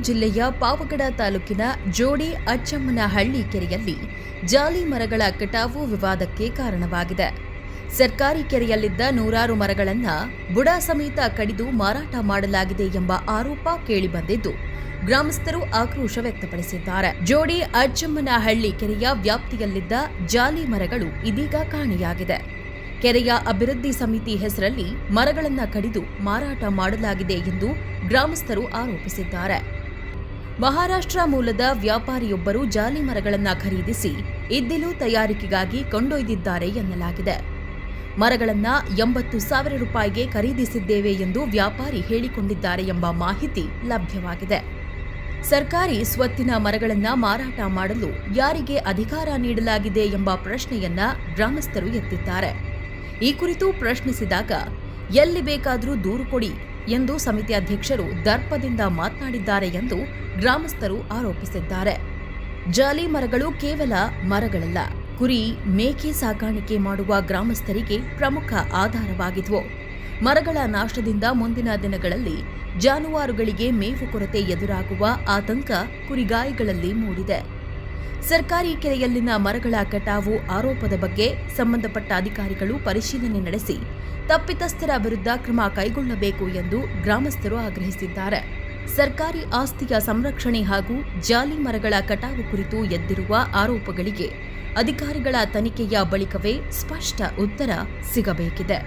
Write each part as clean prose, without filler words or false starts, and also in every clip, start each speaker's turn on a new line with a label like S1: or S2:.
S1: ಜಿಲ್ಲೆಯ ಪಾವಗಡ ತಾಲೂಕಿನ ಜೋಡಿ ಅಚ್ಚಮ್ಮನಹಳ್ಳಿ ಕೆರೆಯಲ್ಲಿ ಜಾಲಿ ಮರಗಳ ಕಟಾವು ವಿವಾದಕ್ಕೆ ಕಾರಣವಾಗಿದೆ. ಸರ್ಕಾರಿ ಕೆರೆಯಲ್ಲಿದ್ದ ನೂರಾರು ಮರಗಳನ್ನು ಬುಡ ಸಮೇತ ಕಡಿದು ಮಾರಾಟ ಮಾಡಲಾಗಿದೆ ಎಂಬ ಆರೋಪ ಕೇಳಿಬಂದಿದ್ದು, ಗ್ರಾಮಸ್ಥರು ಆಕ್ರೋಶ ವ್ಯಕ್ತಪಡಿಸಿದ್ದಾರೆ. ಜೋಡಿ ಅಚ್ಚಮ್ಮನಹಳ್ಳಿ ಕೆರೆಯ ವ್ಯಾಪ್ತಿಯಲ್ಲಿದ್ದ ಜಾಲಿ ಮರಗಳು ಇದೀಗ ಕಾಣೆಯಾಗಿದೆ. ಕೆರೆಯ ಅಭಿವೃದ್ಧಿ ಸಮಿತಿ ಹೆಸರಲ್ಲಿ ಮರಗಳನ್ನು ಕಡಿದು ಮಾರಾಟ ಮಾಡಲಾಗಿದೆ ಎಂದು ಗ್ರಾಮಸ್ಥರು ಆರೋಪಿಸಿದ್ದಾರೆ. ಮಹಾರಾಷ್ಟ್ರ ಮೂಲದ ವ್ಯಾಪಾರಿಯೊಬ್ಬರು ಜಾಲಿ ಮರಗಳನ್ನು ಖರೀದಿಸಿ ಇದ್ದಿಲು ತಯಾರಿಕೆಗಾಗಿ ಕೊಂಡೊಯ್ದಿದ್ದಾರೆ ಎನ್ನಲಾಗಿದೆ. ಮರಗಳನ್ನು 80,000 ರೂಪಾಯಿಗೆ ಖರೀದಿಸಿದ್ದೇವೆ ಎಂದು ವ್ಯಾಪಾರಿ ಹೇಳಿಕೊಂಡಿದ್ದಾರೆ ಎಂಬ ಮಾಹಿತಿ ಲಭ್ಯವಾಗಿದೆ. ಸರ್ಕಾರಿ ಸ್ವತ್ತಿನ ಮರಗಳನ್ನು ಮಾರಾಟ ಮಾಡಲು ಯಾರಿಗೆ ಅಧಿಕಾರ ನೀಡಲಾಗಿದೆ ಎಂಬ ಪ್ರಶ್ನೆಯನ್ನ ಗ್ರಾಮಸ್ಥರು ಎತ್ತಿದ್ದಾರೆ. ಈ ಕುರಿತು ಪ್ರಶ್ನಿಸಿದಾಗ ಎಲ್ಲಿ ಬೇಕಾದರೂ ದೂರು ಕೊಡಿ ಎಂದು ಸಮಿತಿ ಅಧ್ಯಕ್ಷರು ದರ್ಪದಿಂದ ಮಾತನಾಡಿದ್ದಾರೆ ಎಂದು ಗ್ರಾಮಸ್ಥರು ಆರೋಪಿಸಿದ್ದಾರೆ. ಜಾಲಿ ಮರಗಳು ಕೇವಲ ಮರಗಳಲ್ಲ, ಕುರಿ, ಮೇಕೆ ಸಾಕಾಣಿಕೆ ಮಾಡುವ ಗ್ರಾಮಸ್ಥರಿಗೆ ಪ್ರಮುಖ ಆಧಾರವಾಗಿದ್ವು. ಮರಗಳ ನಾಶದಿಂದ ಮುಂದಿನ ದಿನಗಳಲ್ಲಿ ಜಾನುವಾರುಗಳಿಗೆ ಮೇವು ಕೊರತೆ ಎದುರಾಗುವ ಆತಂಕ ಕುರಿಗಾಯಿಗಳಲ್ಲಿ ಮೂಡಿದೆ. ಸರ್ಕಾರಿ ಕೆರೆಯಲ್ಲಿನ ಮರಗಳ ಕಟಾವು ಆರೋಪದ ಬಗ್ಗೆ ಸಂಬಂಧಪಟ್ಟ ಅಧಿಕಾರಿಗಳು ಪರಿಶೀಲನೆ ನಡೆಸಿ ತಪ್ಪಿತಸ್ಥರ ವಿರುದ್ಧ ಕ್ರಮ ಕೈಗೊಳ್ಳಬೇಕು ಎಂದು ಗ್ರಾಮಸ್ಥರು ಆಗ್ರಹಿಸಿದ್ದಾರೆ. ಸರ್ಕಾರಿ ಆಸ್ತಿಯ ಸಂರಕ್ಷಣೆ ಹಾಗೂ ಜಾಲಿ ಮರಗಳ ಕಟಾವು ಕುರಿತು ಎದ್ದಿರುವ ಆರೋಪಗಳಿಗೆ ಅಧಿಕಾರಿಗಳ ತನಿಖೆಯ ಬಳಿಕವೇ ಸ್ಪಷ್ಟ ಉತ್ತರ ಸಿಗಬೇಕಿದೆ.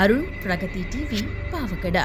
S1: ಅರುಣ್, ಪ್ರಗತಿ ಟಿವಿ, ಪಾವಗಡ.